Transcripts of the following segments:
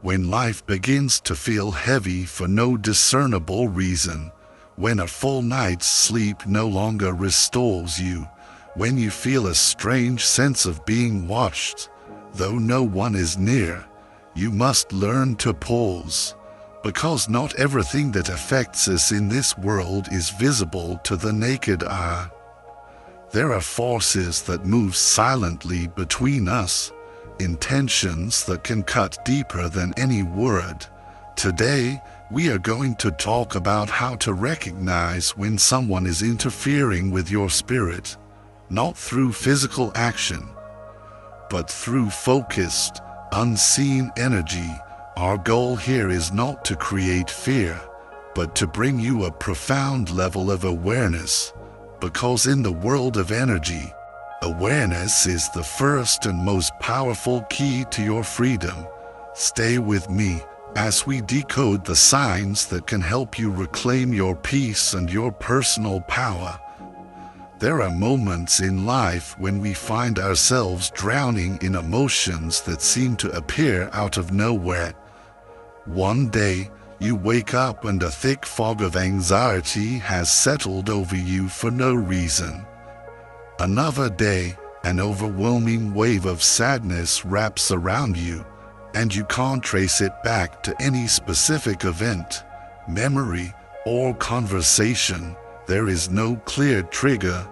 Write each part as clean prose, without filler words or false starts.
when life begins to feel heavy for no discernible reason, when a full night's sleep no longer restores you, when you feel a strange sense of being watched, though no one is near, you must learn to pause, because not everything that affects us in this world is visible to the naked eye. There are forces that move silently between us, intentions that can cut deeper than any word. Today, we are going to talk about how to recognize when someone is interfering with your spirit, not through physical action, but through focused, unseen energy. Our goal here is not to create fear, but to bring you a profound level of awareness, because in the world of energy, awareness is the first and most powerful key to your freedom. Stay with me as we decode the signs that can help you reclaim your peace and your personal power. There are moments in life when we find ourselves drowning in emotions that seem to appear out of nowhere. One day, you wake up and a thick fog of anxiety has settled over you for no reason. Another day, an overwhelming wave of sadness wraps around you, and you can't trace it back to any specific event, memory, or conversation. There is no clear trigger,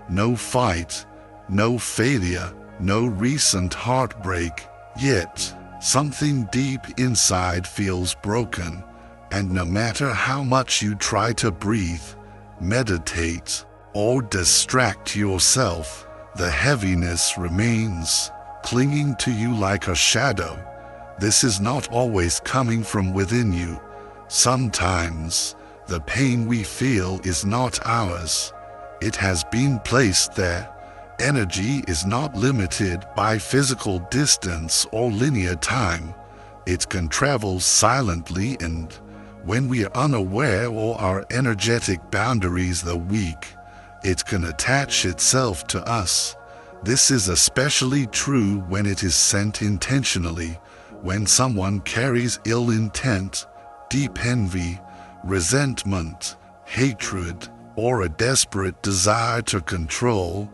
no fight, no failure, no recent heartbreak, yet something deep inside feels broken, and no matter how much you try to breathe, meditate, or distract yourself, the heaviness remains, clinging to you like a shadow. This is not always coming from within you. Sometimes, the pain we feel is not ours. It has been placed there. Energy is not limited by physical distance or linear time. It can travel silently, and when we are unaware or our energetic boundaries are weak, it can attach itself to us. This is especially true when it is sent intentionally, when someone carries ill intent, deep envy, resentment, hatred, or a desperate desire to control.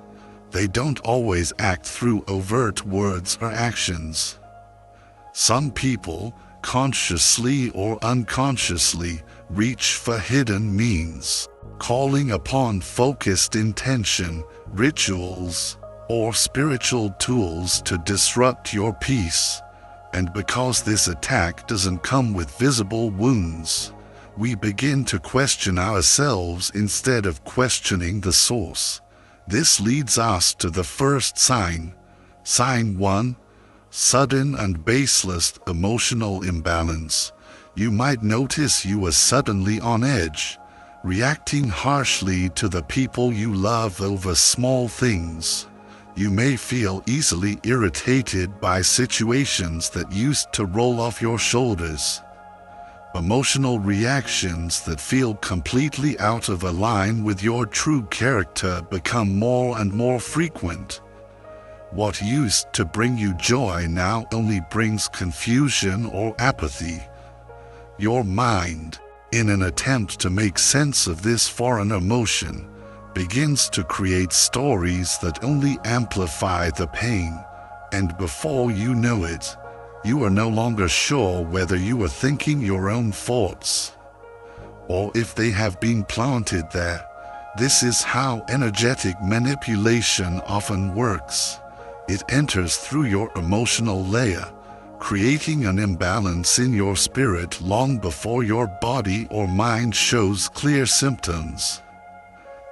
They don't always act through overt words or actions. Some people, consciously or unconsciously, reach for hidden means, calling upon focused intention, rituals, or spiritual tools to disrupt your peace. And because this attack doesn't come with visible wounds, we begin to question ourselves instead of questioning the source. This leads us to the first sign. Sign 1. Sudden and baseless emotional imbalance. You might notice you are suddenly on edge, reacting harshly to the people you love over small things. You may feel easily irritated by situations that used to roll off your shoulders. Emotional reactions that feel completely out of line with your true character become more and more frequent. What used to bring you joy now only brings confusion or apathy. Your mind, in an attempt to make sense of this foreign emotion, begins to create stories that only amplify the pain, and before you know it, you are no longer sure whether you are thinking your own thoughts, or if they have been planted there. This is how energetic manipulation often works. It enters through your emotional layer, creating an imbalance in your spirit long before your body or mind shows clear symptoms.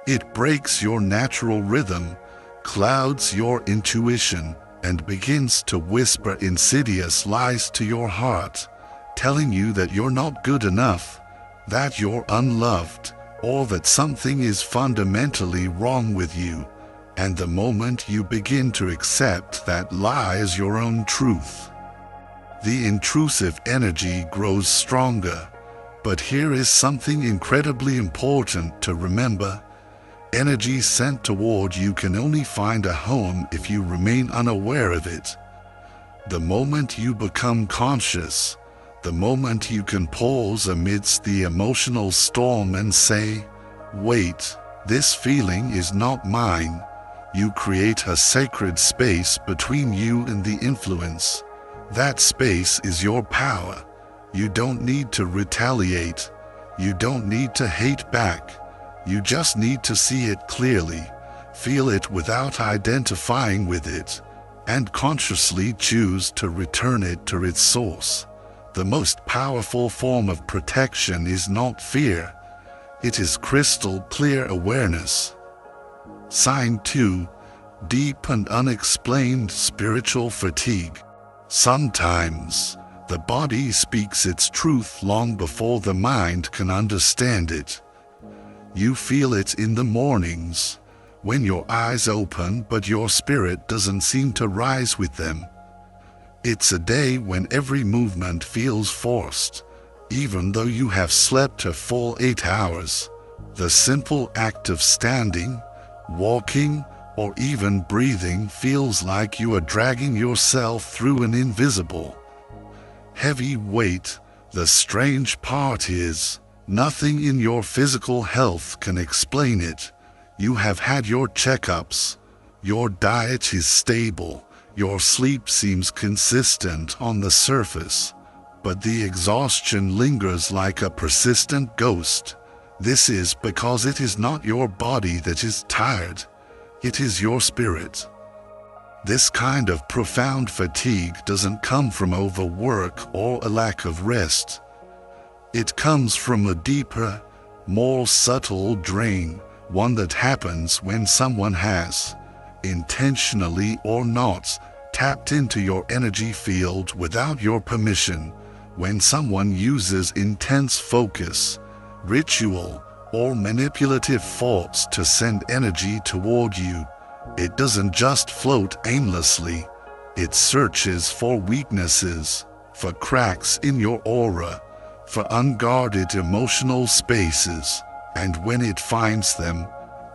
It breaks your natural rhythm, clouds your intuition, and begins to whisper insidious lies to your heart, telling you that you're not good enough, that you're unloved, or that something is fundamentally wrong with you. And the moment you begin to accept that lie as your own truth, the intrusive energy grows stronger. But here is something incredibly important to remember. Energy sent toward you can only find a home if you remain unaware of it. The moment you become conscious, The moment you can pause amidst the emotional storm and say, "Wait, this feeling is not mine," you create a sacred space between you and the influence. That space is your power. You don't need to retaliate. You don't need to hate back. You just need to see it clearly, feel it without identifying with it, and consciously choose to return it to its source. The most powerful form of protection is not fear. It is crystal clear awareness. Sign 2. Deep and unexplained spiritual fatigue. Sometimes, the body speaks its truth long before the mind can understand it. You feel it in the mornings, when your eyes open but your spirit doesn't seem to rise with them. It's a day when every movement feels forced, even though you have slept a full 8 hours. The simple act of standing, walking, or even breathing feels like you are dragging yourself through an invisible, heavy weight. The strange part is, nothing in your physical health can explain it. You have had your checkups, your diet is stable, your sleep seems consistent on the surface, but the exhaustion lingers like a persistent ghost. This is because it is not your body that is tired, it is your spirit. This kind of profound fatigue doesn't come from overwork or a lack of rest. It comes from a deeper, more subtle drain, one that happens when someone has, intentionally or not, tapped into your energy field without your permission. When someone uses intense focus, ritual, or manipulative thoughts to send energy toward you, it doesn't just float aimlessly. It searches for weaknesses, for cracks in your aura, for unguarded emotional spaces, and when it finds them,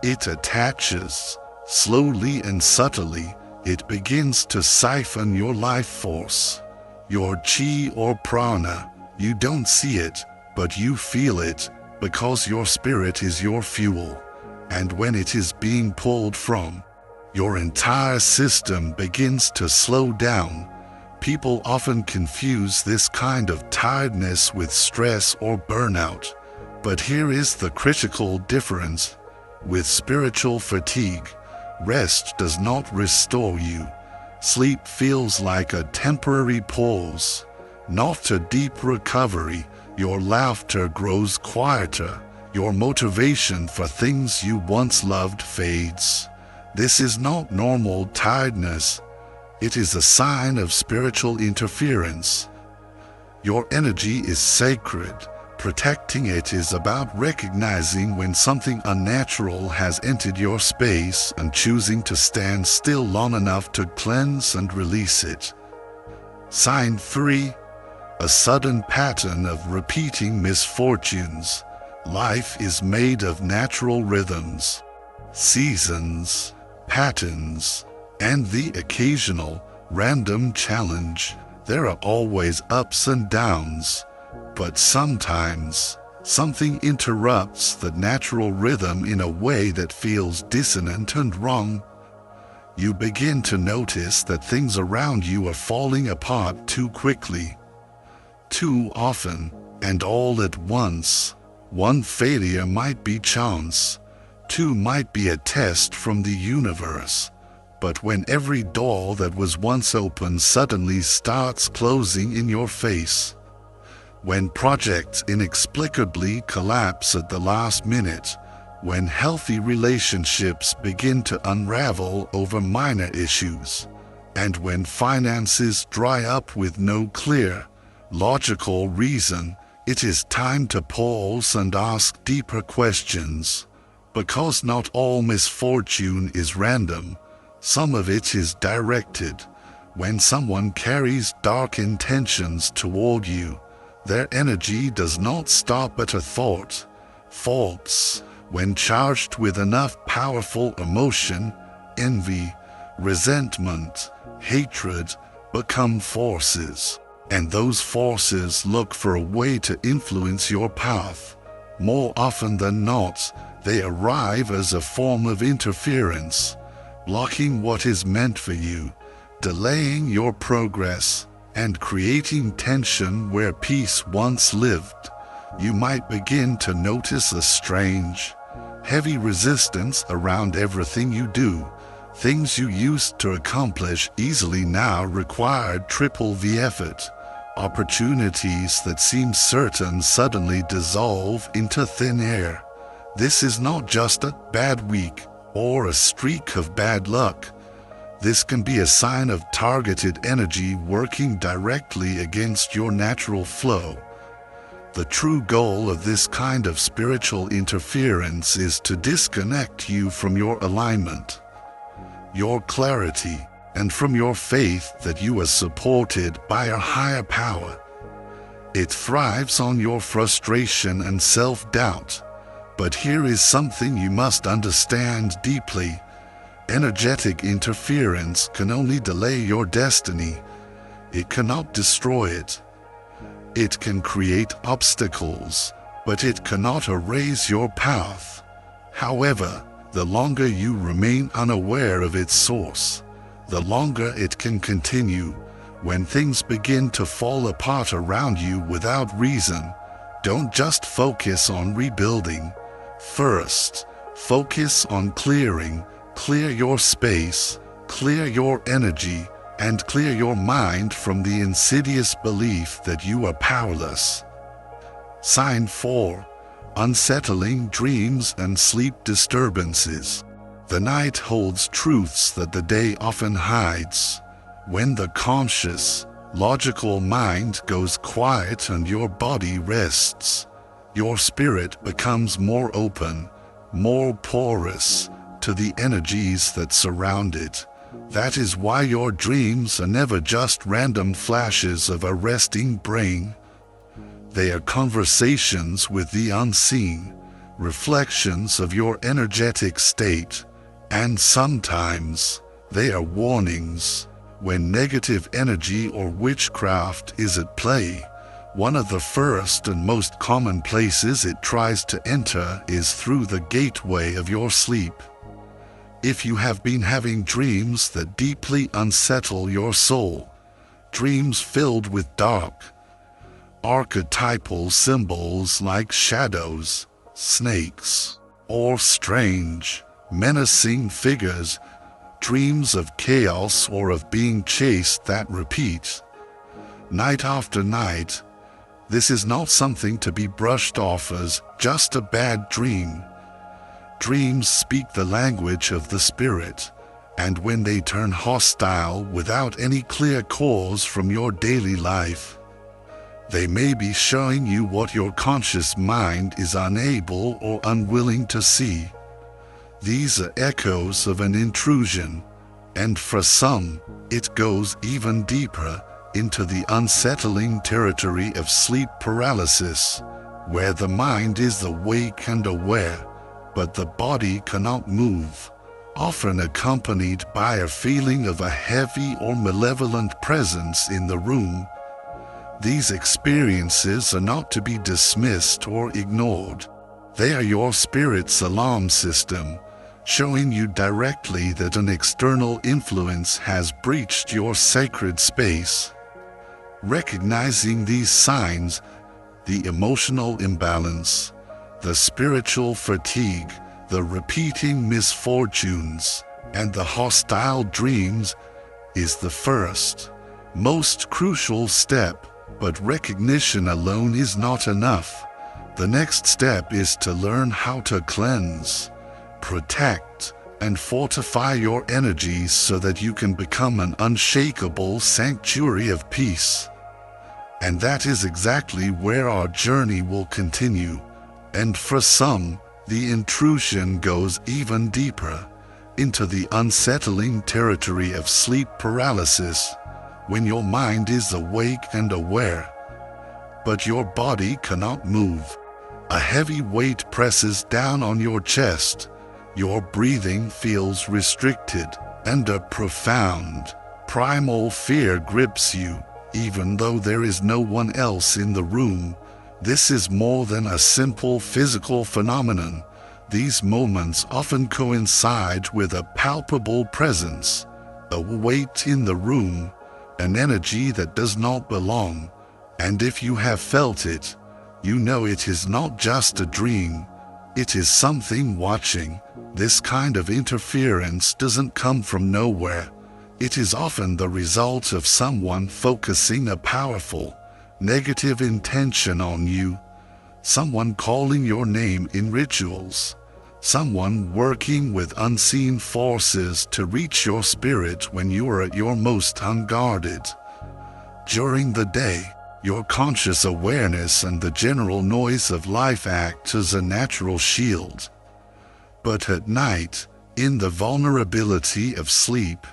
it attaches. Slowly and subtly, it begins to siphon your life force, your chi or prana. You don't see it, but you feel it, because your spirit is your fuel, and when it is being pulled from, your entire system begins to slow down. People often confuse this kind of tiredness with stress or burnout, but here is the critical difference. With spiritual fatigue, rest does not restore you. Sleep feels like a temporary pause, not a deep recovery. Your laughter grows quieter. Your motivation for things you once loved fades. This is not normal tiredness. It is a sign of spiritual interference. Your energy is sacred. Protecting it is about recognizing when something unnatural has entered your space and choosing to stand still long enough to cleanse and release it. Sign 3. A sudden pattern of repeating misfortunes. Life is made of natural rhythms, seasons, patterns, and the occasional, random challenge. There are always ups and downs, but sometimes, something interrupts the natural rhythm in a way that feels dissonant and wrong. You begin to notice that things around you are falling apart too quickly, too often, and all at once. One failure might be chance, 2 might be a test from the universe. But when every door that was once open suddenly starts closing in your face, when projects inexplicably collapse at the last minute, when healthy relationships begin to unravel over minor issues, and when finances dry up with no clear, logical reason, it is time to pause and ask deeper questions. Because not all misfortune is random, some of it is directed. When someone carries dark intentions toward you, their energy does not stop at a thought. Thoughts, when charged with enough powerful emotion, envy, resentment, hatred, become forces. And those forces look for a way to influence your path. More often than not, they arrive as a form of interference, blocking what is meant for you, delaying your progress, and creating tension where peace once lived. You might begin to notice a strange, heavy resistance around everything you do. Things you used to accomplish easily now require triple the effort. Opportunities that seemed certain suddenly dissolve into thin air. This is not just a bad week or a streak of bad luck. This can be a sign of targeted energy working directly against your natural flow. The true goal of this kind of spiritual interference is to disconnect you from your alignment, your clarity, and from your faith that you are supported by a higher power. It thrives on your frustration and self-doubt. But here is something you must understand deeply. Energetic interference can only delay your destiny. It cannot destroy it. It can create obstacles, but it cannot erase your path. However, the longer you remain unaware of its source, the longer it can continue. When things begin to fall apart around you without reason, don't just focus on rebuilding. First, focus on clearing. Clear your space, clear your energy, and clear your mind from the insidious belief that you are powerless. Sign 4. Unsettling dreams and sleep disturbances. The night holds truths that the day often hides. When the conscious, logical mind goes quiet and your body rests, your spirit becomes more open, more porous to the energies that surround it. That is why your dreams are never just random flashes of a resting brain. They are conversations with the unseen, reflections of your energetic state, and sometimes they are warnings. When negative energy or witchcraft is at play, one of the first and most common places it tries to enter is through the gateway of your sleep. If you have been having dreams that deeply unsettle your soul, dreams filled with dark, archetypal symbols like shadows, snakes, or strange, menacing figures, dreams of chaos or of being chased that repeat, night after night, this is not something to be brushed off as just a bad dream. Dreams speak the language of the spirit, and when they turn hostile without any clear cause from your daily life, they may be showing you what your conscious mind is unable or unwilling to see. These are echoes of an intrusion, and for some, it goes even deeper into the unsettling territory of sleep paralysis, where the mind is awake and aware, but the body cannot move, often accompanied by a feeling of a heavy or malevolent presence in the room. These experiences are not to be dismissed or ignored. They are your spirit's alarm system, showing you directly that an external influence has breached your sacred space. Recognizing these signs, the emotional imbalance, the spiritual fatigue, the repeating misfortunes, and the hostile dreams is the first, most crucial step, but recognition alone is not enough. The next step is to learn how to cleanse, protect, and fortify your energies so that you can become an unshakable sanctuary of peace. And that is exactly where our journey will continue. And for some, the intrusion goes even deeper, into the unsettling territory of sleep paralysis, when your mind is awake and aware, but your body cannot move. A heavy weight presses down on your chest, your breathing feels restricted, and a profound, primal fear grips you. Even though there is no one else in the room, this is more than a simple physical phenomenon. These moments often coincide with a palpable presence, a weight in the room, an energy that does not belong. And if you have felt it, you know it is not just a dream, it is something watching. This kind of interference doesn't come from nowhere. It is often the result of someone focusing a powerful, negative intention on you, someone calling your name in rituals, someone working with unseen forces to reach your spirit when you are at your most unguarded. During the day, your conscious awareness and the general noise of life act as a natural shield. But at night, in the vulnerability of sleep,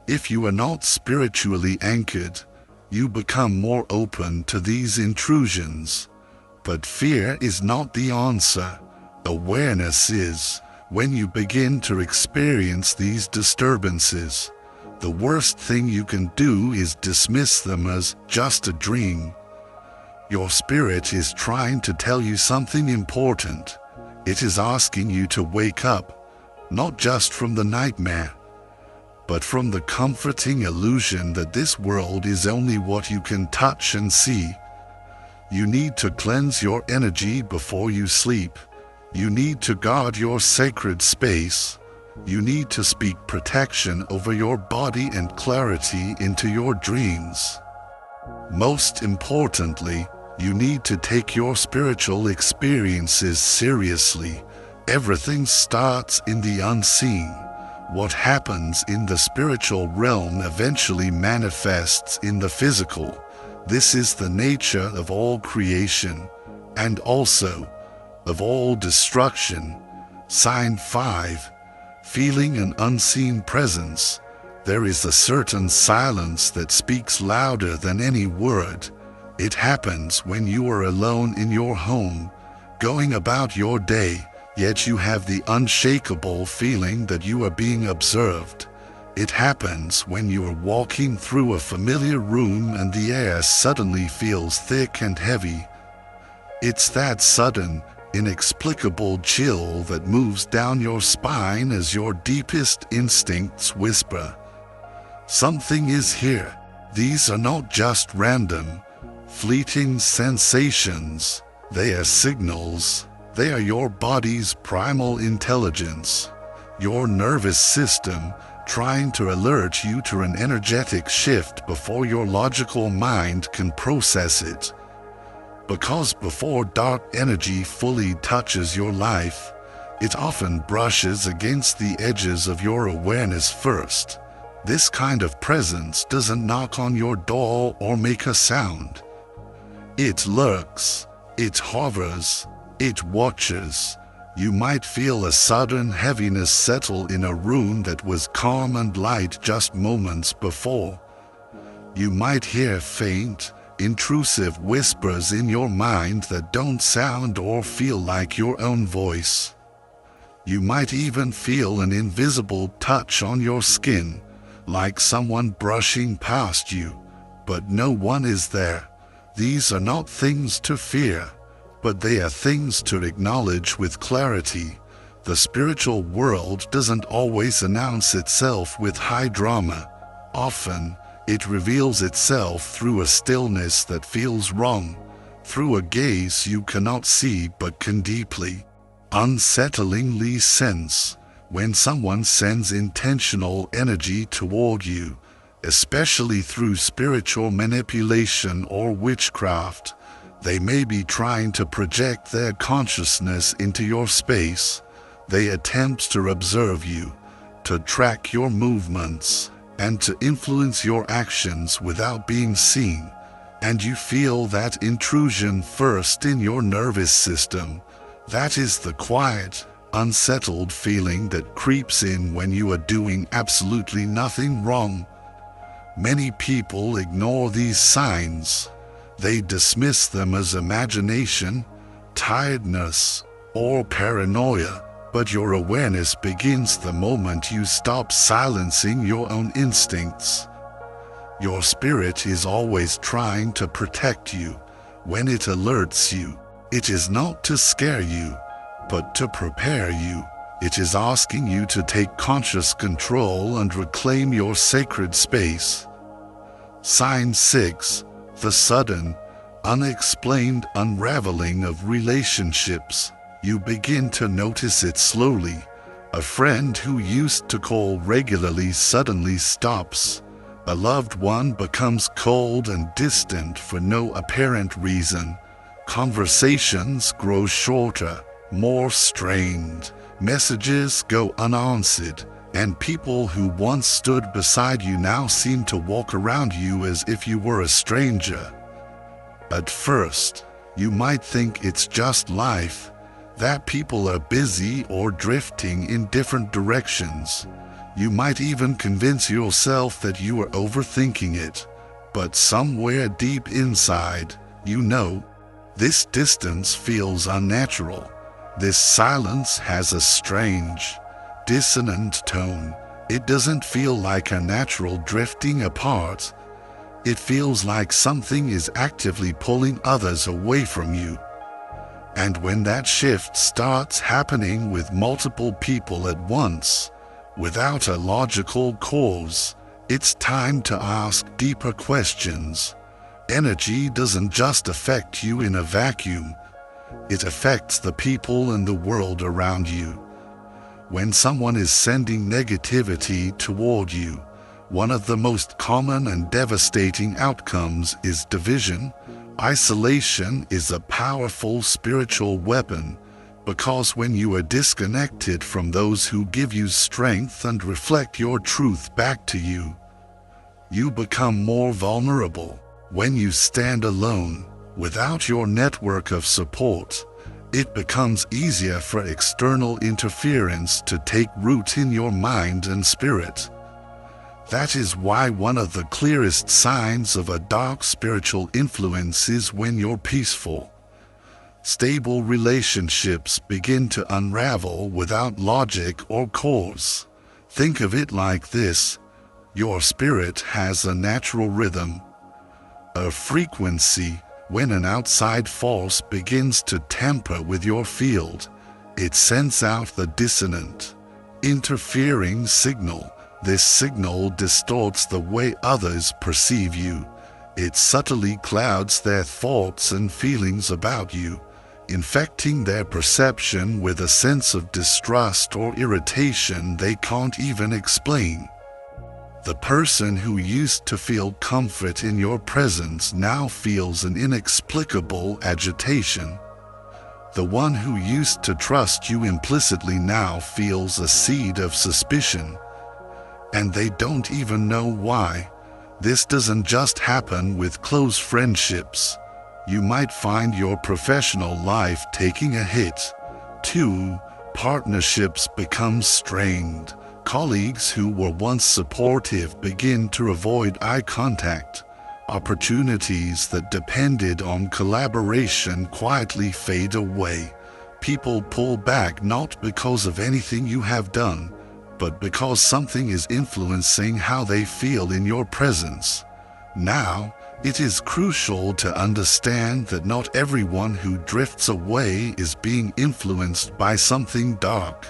if you are not spiritually anchored, you become more open to these intrusions. But fear is not the answer. Awareness is. When you begin to experience these disturbances, the worst thing you can do is dismiss them as just a dream. Your spirit is trying to tell you something important. It is asking you to wake up, not just from the nightmare, but from the comforting illusion that this world is only what you can touch and see. You need to cleanse your energy before you sleep. You need to guard your sacred space. You need to speak protection over your body and clarity into your dreams. Most importantly, you need to take your spiritual experiences seriously. Everything starts in the unseen. What happens in the spiritual realm eventually manifests in the physical. This is the nature of all creation, and also of all destruction. Sign 5. Feeling an unseen presence. There is a certain silence that speaks louder than any word. It happens when you are alone in your home, going about your day, yet you have the unshakable feeling that you are being observed. It happens when you are walking through a familiar room and the air suddenly feels thick and heavy. It's that sudden, inexplicable chill that moves down your spine as your deepest instincts whisper, "Something is here." These are not just random, fleeting sensations. They are signals. They are your body's primal intelligence, your nervous system trying to alert you to an energetic shift before your logical mind can process it. Because before dark energy fully touches your life, it often brushes against the edges of your awareness first. This kind of presence doesn't knock on your door or make a sound. It lurks, it hovers, it watches. You might feel a sudden heaviness settle in a room that was calm and light just moments before. You might hear faint, intrusive whispers in your mind that don't sound or feel like your own voice. You might even feel an invisible touch on your skin, like someone brushing past you, but no one is there. These are not things to fear, but they are things to acknowledge with clarity. The spiritual world doesn't always announce itself with high drama. Often, it reveals itself through a stillness that feels wrong, through a gaze you cannot see but can deeply, unsettlingly sense. When someone sends intentional energy toward you, especially through spiritual manipulation or witchcraft, they may be trying to project their consciousness into your space. They attempt to observe you, to track your movements, and to influence your actions without being seen. And you feel that intrusion first in your nervous system. That is the quiet, unsettled feeling that creeps in when you are doing absolutely nothing wrong. Many people ignore these signs. They dismiss them as imagination, tiredness, or paranoia, but your awareness begins the moment you stop silencing your own instincts. Your spirit is always trying to protect you. When it alerts you, it is not to scare you, but to prepare you. It is asking you to take conscious control and reclaim your sacred space. Sign 6. The sudden, unexplained unraveling of relationships. You begin to notice it slowly. A friend who used to call regularly suddenly stops. A loved one becomes cold and distant for no apparent reason. Conversations grow shorter, more strained. Messages go unanswered, and people who once stood beside you now seem to walk around you as if you were a stranger. At first, you might think it's just life, that people are busy or drifting in different directions. You might even convince yourself that you are overthinking it, but somewhere deep inside, you know, this distance feels unnatural. This silence has a strange, dissonant tone. It doesn't feel like a natural drifting apart. It feels like something is actively pulling others away from you. And when that shift starts happening with multiple people at once, without a logical cause, it's time to ask deeper questions. Energy doesn't just affect you in a vacuum. It affects the people and the world around you. When someone is sending negativity toward you, one of the most common and devastating outcomes is division. Isolation is a powerful spiritual weapon, because when you are disconnected from those who give you strength and reflect your truth back to you, you become more vulnerable. When you stand alone, without your network of support, it becomes easier for external interference to take root in your mind and spirit. That is why one of the clearest signs of a dark spiritual influence is when you're peaceful. Stable relationships begin to unravel without logic or cause. Think of it like this: your spirit has a natural rhythm, a frequency. When an outside force begins to tamper with your field, it sends out the dissonant, interfering signal. This signal distorts the way others perceive you. It subtly clouds their thoughts and feelings about you, infecting their perception with a sense of distrust or irritation they can't even explain. The person who used to feel comfort in your presence now feels an inexplicable agitation. The one who used to trust you implicitly now feels a seed of suspicion, and they don't even know why. This doesn't just happen with close friendships. You might find your professional life taking a hit, too. Partnerships become strained. Colleagues who were once supportive begin to avoid eye contact. Opportunities that depended on collaboration quietly fade away. People pull back not because of anything you have done, but because something is influencing how they feel in your presence. Now, it is crucial to understand that not everyone who drifts away is being influenced by something dark.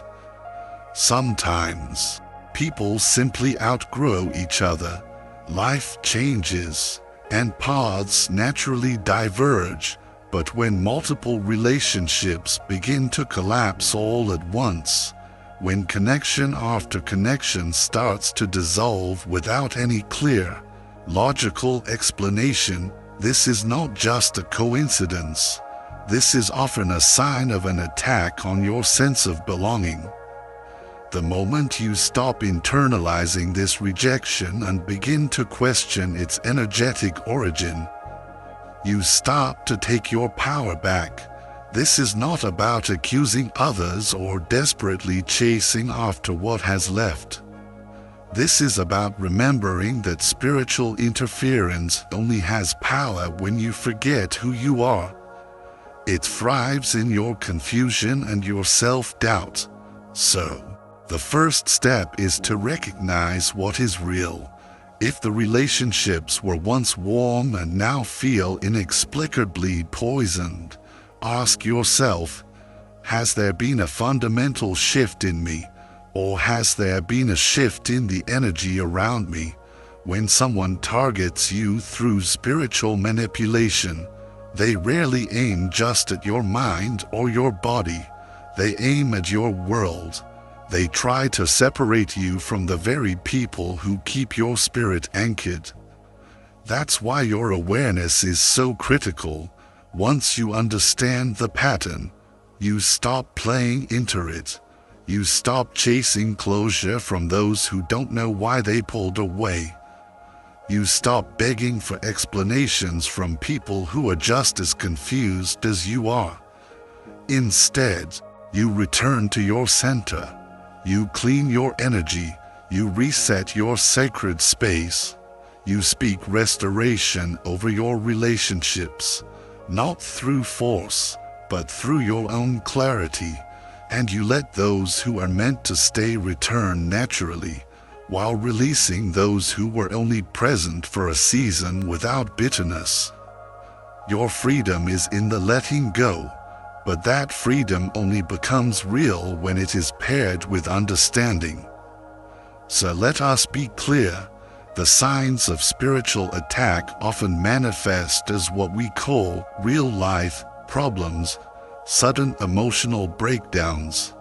Sometimes, people simply outgrow each other. Life changes, and paths naturally diverge. But when multiple relationships begin to collapse all at once, when connection after connection starts to dissolve without any clear, logical explanation, this is not just a coincidence. This is often a sign of an attack on your sense of belonging. The moment you stop internalizing this rejection and begin to question its energetic origin, you start to take your power back. This is not about accusing others or desperately chasing after what has left. This is about remembering that spiritual interference only has power when you forget who you are. It thrives in your confusion and your self-doubt. So, the first step is to recognize what is real. If the relationships were once warm and now feel inexplicably poisoned, ask yourself, has there been a fundamental shift in me, or has there been a shift in the energy around me? When someone targets you through spiritual manipulation, they rarely aim just at your mind or your body. They aim at your world. They try to separate you from the very people who keep your spirit anchored. That's why your awareness is so critical. Once you understand the pattern, you stop playing into it. You stop chasing closure from those who don't know why they pulled away. You stop begging for explanations from people who are just as confused as you are. Instead, you return to your center. You clean your energy. You reset your sacred space. You speak restoration over your relationships, not through force, but through your own clarity. And you let those who are meant to stay return naturally, while releasing those who were only present for a season without bitterness. Your freedom is in the letting go, but that freedom only becomes real when it is paired with understanding. So let us be clear, the signs of spiritual attack often manifest as what we call real-life problems, sudden emotional breakdowns,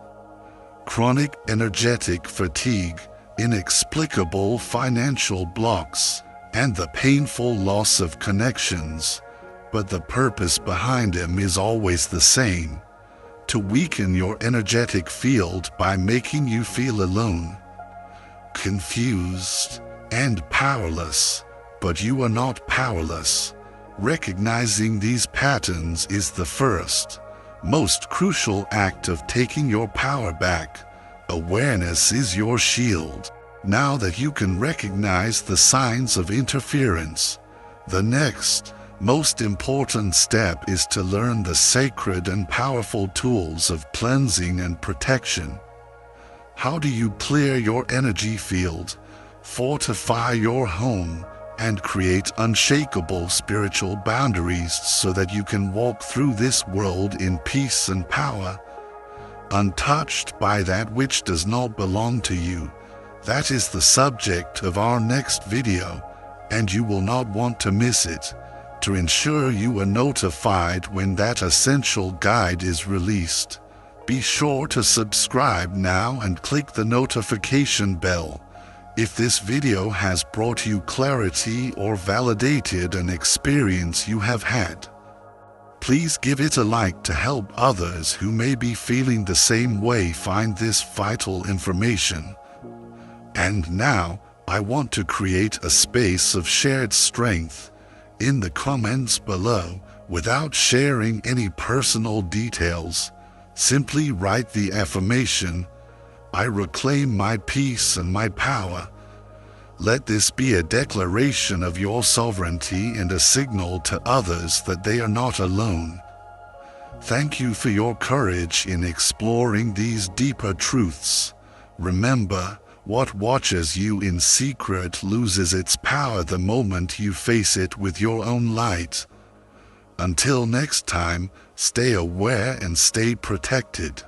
chronic energetic fatigue, inexplicable financial blocks, and the painful loss of connections. But the purpose behind them is always the same: to weaken your energetic field by making you feel alone, confused, and powerless. But you are not powerless. Recognizing these patterns is the first, most crucial act of taking your power back. Awareness is your shield. Now that you can recognize the signs of interference, the next, most important step is to learn the sacred and powerful tools of cleansing and protection. How do you clear your energy field, fortify your home, and create unshakable spiritual boundaries so that you can walk through this world in peace and power, untouched by that which does not belong to you? That is the subject of our next video, and you will not want to miss it. To ensure you are notified when that essential guide is released, be sure to subscribe now and click the notification bell. If this video has brought you clarity or validated an experience you have had, please give it a like to help others who may be feeling the same way find this vital information. And now, I want to create a space of shared strength. In the comments below, without sharing any personal details, simply write the affirmation, "I reclaim my peace and my power." Let this be a declaration of your sovereignty and a signal to others that they are not alone. Thank you for your courage in exploring these deeper truths. Remember, what watches you in secret loses its power the moment you face it with your own light. Until next time, stay aware and stay protected.